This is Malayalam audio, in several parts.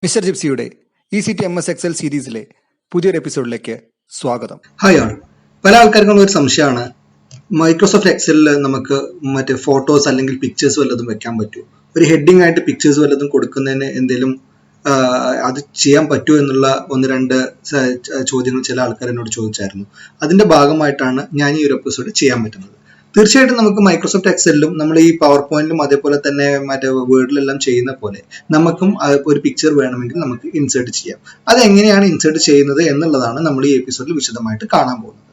മിസ്റ്റർ ജിപ്സിയുടെ ECTMS സീരീസിലെ പുതിയൊരു എപ്പിസോഡിലേക്ക് സ്വാഗതം. ഹായ് ആൾ. പല ആൾക്കാർക്കും ഒരു സംശയമാണ്, മൈക്രോസോഫ്റ്റ് എക്സലിൽ നമുക്ക് മറ്റേ ഫോട്ടോസ് അല്ലെങ്കിൽ പിക്ചേഴ്സ് വല്ലതും വെക്കാൻ പറ്റുമോ, ഒരു ഹെഡിങ് ആയിട്ട് പിക്ചേഴ്സ് വല്ലതും കൊടുക്കുന്നതിന് എന്തെങ്കിലും അത് ചെയ്യാൻ പറ്റുമോ എന്നുള്ള ഒന്ന് രണ്ട് ചോദ്യങ്ങൾ ചില ആൾക്കാർ എന്നോട് ചോദിച്ചായിരുന്നു. അതിന്റെ ഭാഗമായിട്ടാണ് ഞാൻ ഈ ഒരു എപ്പിസോഡ് ചെയ്യാൻ പറ്റുന്നത്. തീർച്ചയായിട്ടും നമുക്ക് മൈക്രോസോഫ്റ്റ് എക്സലിലും നമ്മൾ ഈ പവർ പോയിന്റിലും അതേപോലെ തന്നെ മറ്റേ വേർഡിലെല്ലാം ചെയ്യുന്ന പോലെ നമുക്കും ഒരു പിക്ചർ വേണമെങ്കിൽ നമുക്ക് ഇൻസേർട്ട് ചെയ്യാം. അതെങ്ങനെയാണ് ഇൻസേർട്ട് ചെയ്യുന്നത് എന്നുള്ളതാണ് നമ്മൾ ഈ എപ്പിസോഡിൽ വിശദമായിട്ട് കാണാൻ പോകുന്നത്.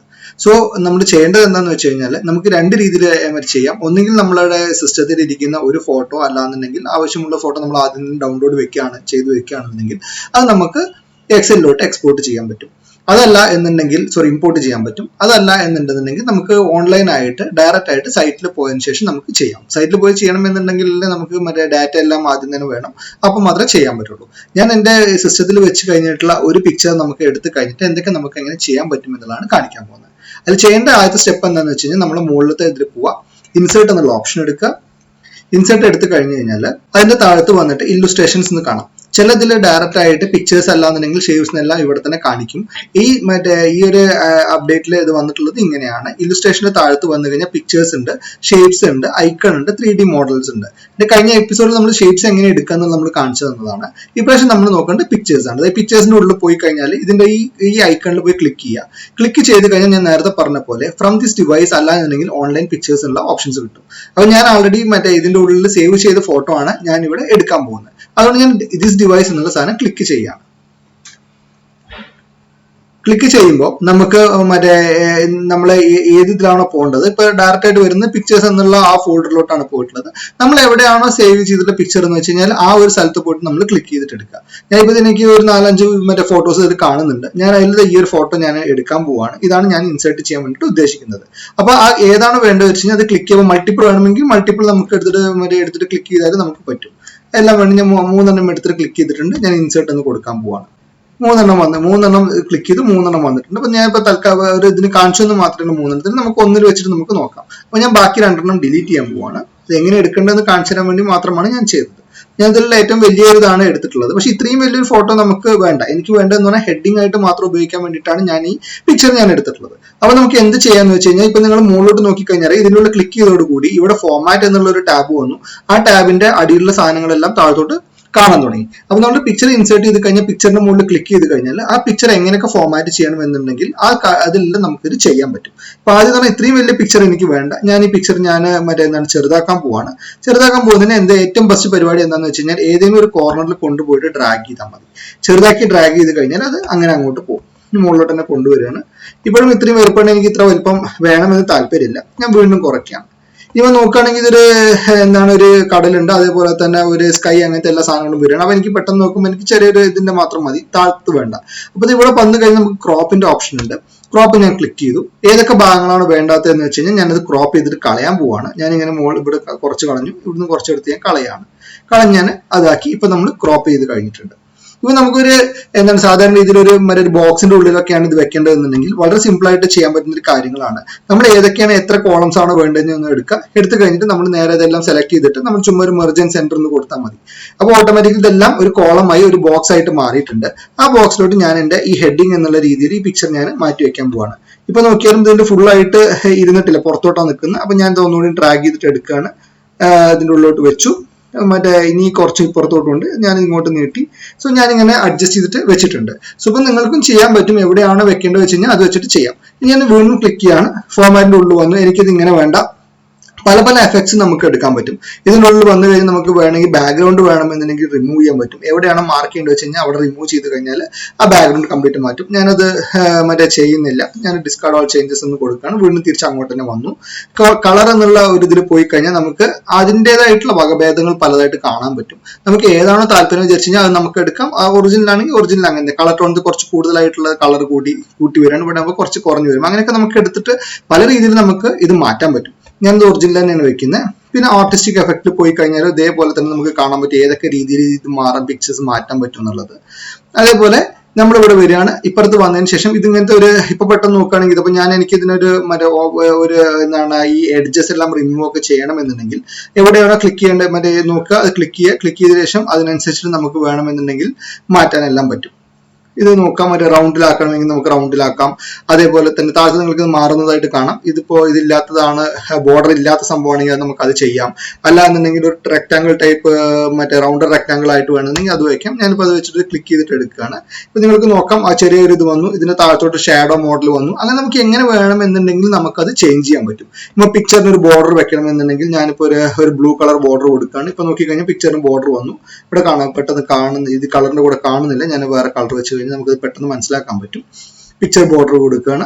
സോ നമ്മൾ ചെയ്യേണ്ടത് എന്താണെന്ന് വെച്ച് കഴിഞ്ഞാൽ നമുക്ക് രണ്ട് രീതിയിൽ ചെയ്യാം. ഒന്നുകിൽ നമ്മളുടെ സിസ്റ്റത്തിൽ ഇരിക്കുന്ന ഒരു ഫോട്ടോ, അല്ലാന്നുണ്ടെങ്കിൽ ആവശ്യമുള്ള ഫോട്ടോ നമ്മൾ ആദ്യം ഡൗൺലോഡ് വെക്കുകയാണെന്നുണ്ടെങ്കിൽ അത് നമുക്ക് എക്സലിലോട്ട് എക്സ്പോർട്ട് ചെയ്യാൻ പറ്റും. അതല്ല എന്നുണ്ടെങ്കിൽ ഇമ്പോർട്ട് ചെയ്യാൻ പറ്റും. അതല്ല എന്നുണ്ടെന്നുണ്ടെങ്കിൽ നമുക്ക് ഓൺലൈനായിട്ട് ഡയറക്റ്റ് ആയിട്ട് സൈറ്റിൽ പോയതിനു ശേഷം നമുക്ക് ചെയ്യാം. സൈറ്റിൽ പോയി ചെയ്യണമെന്നുണ്ടെങ്കിൽ നമുക്ക് മറ്റേ ഡാറ്റ എല്ലാം ആദ്യം തന്നെ വേണം, അപ്പോൾ മാത്രമേ ചെയ്യാൻ പറ്റുള്ളൂ. ഞാൻ എൻ്റെ സിസ്റ്റത്തിൽ വെച്ച് കഴിഞ്ഞിട്ടുള്ള ഒരു പിക്ചർ നമുക്ക് എടുത്ത് കഴിഞ്ഞിട്ട് എന്തൊക്കെ നമുക്ക് എങ്ങനെ ചെയ്യാൻ പറ്റും എന്നുള്ളതാണ് കാണിക്കാൻ പോകുന്നത്. അതിൽ ചെയ്യേണ്ട ആദ്യത്തെ സ്റ്റെപ്പ് എന്താണെന്ന് വെച്ച് കഴിഞ്ഞാൽ നമ്മൾ മുകളിലത്തെ ഇതിൽ പോവുക, ഇൻസേർട്ട് എന്നുള്ള ഓപ്ഷൻ എടുക്കുക. ഇൻസേർട്ട് എടുത്ത് കഴിഞ്ഞ് കഴിഞ്ഞാൽ അതിന്റെ താഴത്ത് വന്നിട്ട് ഇല്ലുസ്ട്രേഷൻസ് എന്ന് കാണാം. ചിലതിൽ ഡയറക്റ്റ് ആയിട്ട് പിക്ചേഴ്സ് അല്ലാന്നുണ്ടെങ്കിൽ ഷേപ്സിനെല്ലാം ഇവിടെ തന്നെ കാണിക്കും. ഈ ഒരു അപ്ഡേറ്റിൽ ഇത് വന്നിട്ടുള്ളത് ഇങ്ങനെയാണ്. ഇല്ലുസ്ട്രേഷന്റെ താഴത്ത് വന്നു കഴിഞ്ഞാൽ പിക്ചേഴ്സ് ഉണ്ട്, ഷേപ്സ് ഉണ്ട്, ഐക്കൺ ഉണ്ട്, 3D മോഡൽസ് ഉണ്ട്. കഴിഞ്ഞ എപ്പിസോഡിൽ നമ്മൾ ഷേപ്സ് എങ്ങനെ എടുക്കാന്ന് നമ്മൾ കാണിച്ചു തന്നതാണ്. ഇപ്രാവശ്യം നമ്മൾ നോക്കേണ്ടത് പിക്ചേഴ്സ് ആണ്. അതായത് പിക്ചേഴ്സിന്റെ ഉള്ളിൽ പോയി കഴിഞ്ഞാൽ ഇതിന്റെ ഈ ഐക്കണിൽ പോയി ക്ലിക്ക് ചെയ്യുക. ക്ലിക്ക് ചെയ്ത് കഴിഞ്ഞാൽ ഞാൻ നേരത്തെ പറഞ്ഞ പോലെ ഫ്രം ദിസ് ഡിവൈസ് അല്ലാന്നുണ്ടെങ്കിൽ ഓൺലൈൻ പിക്ചേഴ്സ് ഉള്ള ഓപ്ഷൻസ് കിട്ടും. അപ്പൊ ഞാൻ ആൾറെഡി ഇതിന്റെ ഉള്ളിൽ സേവ് ചെയ്ത ഫോട്ടോ ആണ് ഞാൻ ഇവിടെ എടുക്കാൻ പോകുന്നത്. അതുകൊണ്ട് ഞാൻ ദിസ് ഡിവൈസ് എന്നുള്ള സാധനം ക്ലിക്ക് ചെയ്യാം. ക്ലിക്ക് ചെയ്യുമ്പോൾ നമുക്ക് നമ്മൾ ഏത് ഇതിലാണോ പോകേണ്ടത്, ഇപ്പൊ ഡയറക്റ്റ് ആയിട്ട് വരുന്ന പിക്ചേഴ്സ് എന്നുള്ള ആ ഫോൾഡറിലോട്ടാണ് പോയിട്ടുള്ളത്. നമ്മൾ എവിടെയാണോ സേവ് ചെയ്തിട്ടുള്ള പിക്ചർ എന്ന് വെച്ച് കഴിഞ്ഞാൽ ആ ഒരു സ്ഥലത്ത് പോയിട്ട് നമ്മൾ ക്ലിക്ക് ചെയ്തിട്ട് എടുക്കുക. ഞാൻ ഇപ്പൊ എനിക്ക് ഒരു 4-5 ഫോട്ടോസ് ഇതിൽ കാണുന്നുണ്ട്. ഞാൻ അതിൽ ഈ ഒരു ഫോട്ടോ ഞാൻ എടുക്കാൻ പോവാണ്. ഇതാണ് ഞാൻ ഇൻസേർട്ട് ചെയ്യാൻ വേണ്ടിയിട്ട് ഉദ്ദേശിക്കുന്നത്. അപ്പൊ ആ ഏതാണ് വേണ്ടത് വെച്ച് കഴിഞ്ഞാൽ അത് ക്ലിക്ക് ചെയ്യുമ്പോൾ മൾട്ടിപ്പിൾ വേണമെങ്കിൽ മൾട്ടിപ്പിൾ നമുക്ക് എടുത്തിട്ട് ക്ലിക്ക് ചെയ്താൽ നമുക്ക് പറ്റും. എല്ലാം വേണ്ടി ഞാൻ 3 എടുത്തിട്ട് ക്ലിക്ക് ചെയ്തിട്ടുണ്ട്. ഞാൻ ഇൻസേർട്ട് എന്ന് കൊടുക്കാൻ പോവാണ്. 3 ക്ലിക്ക് ചെയ്ത് 3 വന്നിട്ടുണ്ട്. അപ്പൊ ഞാൻ ഇപ്പൊ തൽക്കാലം ഒരു ഇതിന് കാണിച്ചെന്ന് മാത്രമേ 3 നമുക്ക് ഒന്നിൽ വെച്ചിട്ട് നമുക്ക് നോക്കാം. അപ്പൊ ഞാൻ ബാക്കി 2 ഡിലീറ്റ് ചെയ്യാൻ പോവാണ്. അത് എങ്ങനെ എടുക്കേണ്ടതെന്ന് കാണിച്ചു തരാൻ വേണ്ടി മാത്രമാണ് ഞാൻ ചെയ്തത്. ഞാൻ ഇതിൽ ഏറ്റവും വലിയൊരു ഇതാണ് എടുത്തിട്ടുള്ളത്. പക്ഷെ ഇത്രയും വലിയൊരു ഫോട്ടോ നമുക്ക് വേണ്ട. എനിക്ക് വേണ്ടതെന്ന് പറഞ്ഞാൽ ഹെഡിങ് ആയിട്ട് മാത്രം ഉപയോഗിക്കാൻ വേണ്ടിയിട്ടാണ് ഞാൻ ഈ പിക്ചർ ഞാൻ എടുത്തിട്ടുള്ളത്. അപ്പൊ നമുക്ക് എന്ത് ചെയ്യാന്ന് വെച്ച് കഴിഞ്ഞാൽ ഇപ്പൊ നിങ്ങൾ മുകളിലോട്ട് നോക്കിക്കഴിഞ്ഞാൽ ഇതിനുള്ള ക്ലിക്ക് ചെയ്തോടുകൂടി ഇവിടെ ഫോർമാറ്റ് എന്നുള്ള ഒരു ടാബ് വന്നു. ആ ടാബിന്റെ അടിയിലുള്ള സാധനങ്ങളെല്ലാം താഴത്തോട്ട് കാണാൻ തുടങ്ങി. അപ്പൊ നമ്മൾ പിക്ചർ ഇൻസേർട്ട് ചെയ്ത് കഴിഞ്ഞാൽ പിക്ചറിന്റെ മുകളിൽ ക്ലിക്ക് ചെയ്ത് കഴിഞ്ഞാൽ ആ പിക്ചർ എങ്ങനെയൊക്കെ ഫോർമാറ്റ് ചെയ്യണം എന്നുണ്ടെങ്കിൽ അതിലെല്ലാം നമുക്കിത് ചെയ്യാൻ പറ്റും. അപ്പൊ ആദ്യം തന്നെ ഇത്രയും വലിയ പിക്ചർ എനിക്ക് വേണ്ട. ഞാൻ ഈ പിക്ചർ ചെറുതാക്കാൻ പോവാണ്. ചെറുതാക്കാൻ പോകുന്നതിന് ഏറ്റവും ബെസ്റ്റ് പരിപാടി എന്താണെന്ന് വെച്ച് കഴിഞ്ഞാൽ ഏതെങ്കിലും ഒരു കോർണറിൽ കൊണ്ടുപോയിട്ട് ഡ്രാഗ് ചെയ്താൽ മതി. ചെറുതാക്കി ഡ്രാഗ് ചെയ്ത് കഴിഞ്ഞാൽ അത് അങ്ങനെ അങ്ങോട്ട് പോകും. മുകളിലോട്ട് തന്നെ കൊണ്ടുവരികയാണ്. ഇപ്പോഴും ഇത്രയും വലുപ്പമാണ്, എനിക്ക് ഇത്ര വലുപ്പം വേണമെന്ന് താല്പര്യമില്ല. ഞാൻ വീണ്ടും കുറയ്ക്കാം. ഇവ നോക്കുകയാണെങ്കിൽ ഇതൊരു ഒരു കടലുണ്ട്, അതേപോലെ തന്നെ ഒരു സ്കൈ, അങ്ങനത്തെ എല്ലാ സാധനങ്ങളും വരികയാണ്. അപ്പൊ എനിക്ക് പെട്ടെന്ന് നോക്കുമ്പോൾ എനിക്ക് ചെറിയൊരു ഇതിന്റെ മാത്രം മതി, താഴ്ത്ത് വേണ്ട. അപ്പൊ ഇവിടെ വന്നു കഴിഞ്ഞാൽ നമുക്ക് ക്രോപ്പിന്റെ ഓപ്ഷൻ ഉണ്ട്. ക്രോപ്പ് ഞാൻ ക്ലിക്ക് ചെയ്തു. ഏതൊക്കെ ഭാഗങ്ങളാണ് വേണ്ടാത്തതെന്ന് വെച്ച് കഴിഞ്ഞാൽ ഞാനത് ക്രോപ്പ് ചെയ്തിട്ട് കളയാൻ പോവാണ്. ഞാനിങ്ങനെ ഇവിടെ കുറച്ച് കളഞ്ഞു, ഇവിടുന്ന് കുറച്ചെടുത്ത് ഞാൻ കളഞ്ഞാണ് അതാക്കി. ഇപ്പൊ നമ്മൾ ക്രോപ്പ് ചെയ്ത് കഴിഞ്ഞിട്ടുണ്ട്. ഇപ്പൊ നമുക്കൊരു സാധാരണ രീതിയിൽ ഒരു ബോക്സിന്റെ ഉള്ളിലൊക്കെയാണ് ഇത് വെക്കേണ്ടതെന്നുണ്ടെങ്കിൽ വളരെ സിമ്പിൾ ആയിട്ട് ചെയ്യാൻ പറ്റുന്ന ഒരു കാര്യങ്ങളാണ്. നമ്മൾ ഏതൊക്കെയാണ് എത്ര കോളംസ് ആണ് വേണ്ടതെന്ന് ഒന്ന് എടുത്ത് കഴിഞ്ഞിട്ട് നമ്മൾ നേരെ ഇതെല്ലാം സെലക്ട് ചെയ്തിട്ട് നമ്മൾ ചുമ്മാ ഒരു മെർജൻ സെന്റർ എന്ന് കൊടുത്താൽ മതി. അപ്പോൾ ഓട്ടോമാറ്റിക്കലി ഇതെല്ലാം ഒരു കോളമായി ഒരു ബോക്സ് ആയിട്ട് മാറിയിട്ടുണ്ട്. ആ ബോക്സിലോട്ട് ഞാൻ എൻ്റെ ഈ ഹെഡിങ് എന്നുള്ള രീതിയിൽ ഈ പിക്ചർ ഞാൻ മാറ്റി വെക്കാൻ പോവാണ്. ഇപ്പൊ നോക്കിയാലും ഇതിന്റെ ഫുൾ ആയിട്ട് ഇരുന്നിട്ടില്ല, പുറത്തോട്ടാണ് നിൽക്കുന്നത്. അപ്പൊ ഞാൻ ഒന്നുകൂടി ഡ്രാഗ് ചെയ്തിട്ട് എടുക്കുകയാണ്, ഇതിന്റെ ഉള്ളിലോട്ട് വെച്ചു. ഇനി കുറച്ച് ഇപ്പുറത്തോട്ടുണ്ട്, ഞാൻ ഇങ്ങോട്ട് നീട്ടി. സോ ഞാനിങ്ങനെ അഡ്ജസ്റ്റ് ചെയ്തിട്ട് വെച്ചിട്ടുണ്ട്. സോ ഇപ്പൊ നിങ്ങൾക്കും ചെയ്യാൻ പറ്റും. എവിടെയാണ് വെക്കേണ്ടത് വെച്ച് കഴിഞ്ഞാൽ അത് വെച്ചിട്ട് ചെയ്യാം. ഇനി ഞാൻ വീണ്ടും ക്ലിക്ക് ചെയ്യാണ്. ഫോർമാറ്റിന്റെ ഉള്ളിൽ വന്നു. എനിക്കിത് ഇങ്ങനെ വേണ്ട. പല എഫക്ട്സ് നമുക്ക് എടുക്കാൻ പറ്റും. ഇതിനുള്ളിൽ വന്നു കഴിഞ്ഞാൽ നമുക്ക് വേണമെങ്കിൽ ബാക്ക്ഗ്രൗണ്ട് വേണമെന്നുണ്ടെങ്കിൽ റിമൂവ് ചെയ്യാൻ പറ്റും. എവിടെയാണ് മാർക്ക് ചെയ്യേണ്ടത് വെച്ച് കഴിഞ്ഞാൽ അവിടെ റിമൂവ് ചെയ്ത് കഴിഞ്ഞാൽ ആ ബാക്ക്ഗ്രൗണ്ട് കംപ്ലീറ്റ് മാറ്റും. ഞാനത് ചെയ്യുന്നില്ല. ഞാൻ ഡിസ്കാർഡ് ഓൾ ചേഞ്ചസ് എന്ന് കൊടുക്കുകയാണ്. വീണ്ടും തിരിച്ച് അങ്ങോട്ട് തന്നെ വന്നു. കളർ എന്നുള്ള ഒരു ഇതിൽ പോയി കഴിഞ്ഞാൽ നമുക്ക് അതിൻ്റെതായിട്ടുള്ള വകഭേദങ്ങൾ പലതായിട്ട് കാണാൻ പറ്റും. നമുക്ക് ഏതാണോ താല്പര്യം വിചാരിച്ചു കഴിഞ്ഞാൽ അത് നമുക്ക് എടുക്കാം. ഒറിജിനൽ ആണെങ്കിൽ ഒറിജിനൽ അങ്ങനെ കളർ ടോൺ കുറച്ച് കൂടുതലായിട്ടുള്ള കളർ കൂട്ടി വരികയാണ്. ഇവിടെ നമുക്ക് കുറച്ച് കുറഞ്ഞു വരും. അങ്ങനെയൊക്കെ നമുക്ക് എടുത്തിട്ട് പല രീതിയിൽ നമുക്ക് ഇത് മാറ്റാൻ പറ്റും. ഞാനത് ഒറിജിനൽ തന്നെയാണ് വെക്കുന്നത്. പിന്നെ ആർട്ടിസ്റ്റിക് എഫക്റ്റിൽ പോയി കഴിഞ്ഞാൽ ഇതേപോലെ തന്നെ നമുക്ക് കാണാൻ പറ്റും ഏതൊക്കെ രീതിയിൽ ഇത് മാറാൻ പിക്ചേഴ്സ് മാറ്റാൻ പറ്റും എന്നുള്ളത്. അതേപോലെ നമ്മളിവിടെ വരികയാണ്. ഇപ്പുറത്ത് വന്നതിന് ശേഷം ഇതിങ്ങനത്തെ ഒരു ഇപ്പൊ പെട്ടെന്ന് നോക്കുകയാണെങ്കിൽ ഇതിപ്പോ എനിക്ക് ഇതിനൊരു ഒരു എന്താണ് ഈ എഡ്ജസ് എല്ലാം റിമൂവ് ഒക്കെ ചെയ്യണമെന്നുണ്ടെങ്കിൽ എവിടെയാണോ ക്ലിക്ക് ചെയ്യേണ്ടത് നോക്കുക, അത് ക്ലിക്ക് ചെയ്ത ശേഷം അതിനനുസരിച്ചിട്ട് നമുക്ക് വേണമെന്നുണ്ടെങ്കിൽ മാറ്റാനെല്ലാം പറ്റും. ഇത് നോക്കാം, റൗണ്ടിലാക്കണമെങ്കിൽ നമുക്ക് റൗണ്ടിലാക്കാം. അതേപോലെ തന്നെ താഴത്ത് നിങ്ങൾക്ക് മാറുന്നതായിട്ട് കാണാം. ഇതില്ലാത്തതാണ്, ബോർഡർ ഇല്ലാത്ത സംഭവമാണെങ്കിൽ അത് നമുക്ക് അത് ചെയ്യാം. അല്ലാന്നുണ്ടെങ്കിൽ ഒരു റെക്ടാങ്കിൾ ടൈപ്പ് റൗണ്ടർ റെക്ടാങ്കിൾ ആയിട്ട് വേണമെങ്കിൽ അത് വയ്ക്കാം. ഞാനിപ്പോൾ അത് വെച്ചിട്ട് ക്ലിക്ക് ചെയ്തിട്ട് എടുക്കുകയാണ്. ഇപ്പൊ നിങ്ങൾക്ക് നോക്കാം, ആ ചെറിയൊരു ഇത് വന്നു, ഇതിന് താഴത്തോട്ട് ഷാഡോ മോഡൽ വന്നു. അങ്ങനെ നമുക്ക് എങ്ങനെ വേണമെന്നുണ്ടെങ്കിൽ നമുക്കത് ചേഞ്ച് ചെയ്യാൻ പറ്റും. ഇപ്പൊ പിക്ചറിന് ഒരു ബോർഡർ വെക്കണമെന്നുണ്ടെങ്കിൽ ഞാനിപ്പോ ഒരു ബ്ലൂ കളർ ബോർഡർ കൊടുക്കുകയാണ്. ഇപ്പൊ നോക്കിക്കഴിഞ്ഞാൽ പിക്ചറിന് ബോർഡർ വന്നു. ഇവിടെ പെട്ടെന്ന് കാണുന്ന ഇത് കളറിന്റെ കൂടെ കാണുന്നില്ല, ഞാൻ വേറെ കളർ വെച്ച് നമുക്ക് പെട്ടെന്ന് മനസ്സിലാക്കാൻ പറ്റും. പിക്ചർ ബോർഡർ കൊടുക്കുകയാണ്.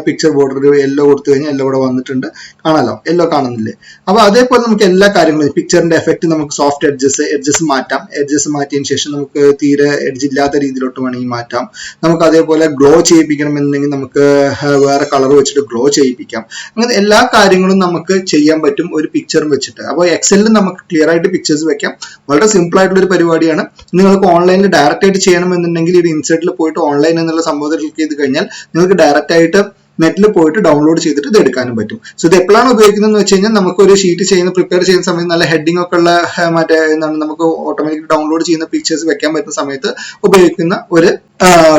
പിക്ചർ ബോർഡർ യെല്ലോ കൊടുത്തു കഴിഞ്ഞാൽ യെല്ലോ ഇവിടെ വന്നിട്ടുണ്ട്, കാണാലോ, യെല്ലോ കാണുന്നില്ലേ. അപ്പൊ അതേപോലെ നമുക്ക് എല്ലാ കാര്യങ്ങളും പിക്ചറിന്റെ എഫക്റ്റ് നമുക്ക് സോഫ്റ്റ് എഡ്ജസ് മാറ്റാം. എഡ്ജസ് മാറ്റിയതിന് ശേഷം നമുക്ക് തീരെ എഡ്ജ് ഇല്ലാത്ത രീതിയിലോട്ട് വേണമെങ്കിൽ മാറ്റാം. നമുക്ക് അതേപോലെ ഗ്ലോ ചെയ്യിപ്പിക്കണം എന്നുണ്ടെങ്കിൽ നമുക്ക് വേറെ കളർ വെച്ചിട്ട് ഗ്ലോ ചെയ്യിപ്പിക്കാം. അങ്ങനെ എല്ലാ കാര്യങ്ങളും നമുക്ക് ചെയ്യാൻ പറ്റും ഒരു പിക്ചറും വെച്ചിട്ട്. അപ്പോൾ എക്സലിൽ നമുക്ക് ക്ലിയർ ആയിട്ട് പിക്ചേഴ്സ് വെക്കാം. വളരെ സിമ്പിൾ ആയിട്ടുള്ള ഒരു പരിപാടിയാണ്. നിങ്ങൾക്ക് ഓൺലൈനിൽ ഡയറക്റ്റ് ആയിട്ട് ചെയ്യണമെന്നുണ്ടെങ്കിൽ ഒരു ഇൻസെർട്ടിൽ പോയിട്ട് ഓൺലൈൻ എന്നുള്ള സംഭവത്തിൽ ക്ലിക്ക് ചെയ്ത് കഴിഞ്ഞാൽ നിങ്ങൾക്ക് ഡയറക്റ്റ് ആയിട്ട് നെറ്റിൽ പോയിട്ട് ഡൗൺലോഡ് ചെയ്തിട്ട് ഇത് എടുക്കാനും പറ്റും. സോ ഇത് എപ്പോഴാണ് ഉപയോഗിക്കുന്നത് വെച്ച് കഴിഞ്ഞാൽ നമുക്ക് ഒരു ഷീറ്റ് പ്രിപ്പയർ ചെയ്യുന്ന സമയത്ത് നല്ല ഹെഡിങ് ഒക്കെ ഉള്ള നമുക്ക് ഓട്ടോമാറ്റിക് ഡൗൺലോഡ് ചെയ്യുന്ന പിക്ചേഴ്സ് വെക്കാൻ പറ്റുന്ന സമയത്ത് ഉപയോഗിക്കുന്ന ഒരു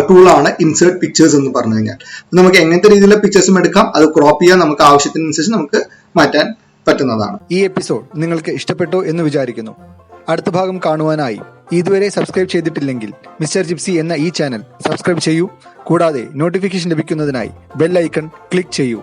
ടൂളാണ് ഇൻസേർട്ട് പിക്ചേഴ്സ് എന്ന് പറഞ്ഞു കഴിഞ്ഞാൽ. നമുക്ക് എങ്ങനത്തെ രീതിയിലുള്ള പിക്ചേഴ്സും എടുക്കാം, അത് ക്രോപ്പ് ചെയ്യാൻ നമുക്ക് ആവശ്യത്തിനനുസരിച്ച് നമുക്ക് മാറ്റാൻ പറ്റുന്നതാണ്. ഈ എപ്പിസോഡ് നിങ്ങൾക്ക് ഇഷ്ടപ്പെട്ടു എന്ന് വിചാരിക്കുന്നു. അടുത്ത ഭാഗം കാണുവാനായി ഇതുവരെ സബ്സ്ക്രൈബ് ചെയ്തിട്ടില്ലെങ്കിൽ മിസ്റ്റർ ജിപ്സി എന്ന ഈ ചാനൽ സബ്സ്ക്രൈബ് ചെയ്യൂ. കൂടാതെ നോട്ടിഫിക്കേഷൻ ലഭിക്കുന്നതിനായി ബെൽ ഐക്കൺ ക്ലിക്ക് ചെയ്യൂ.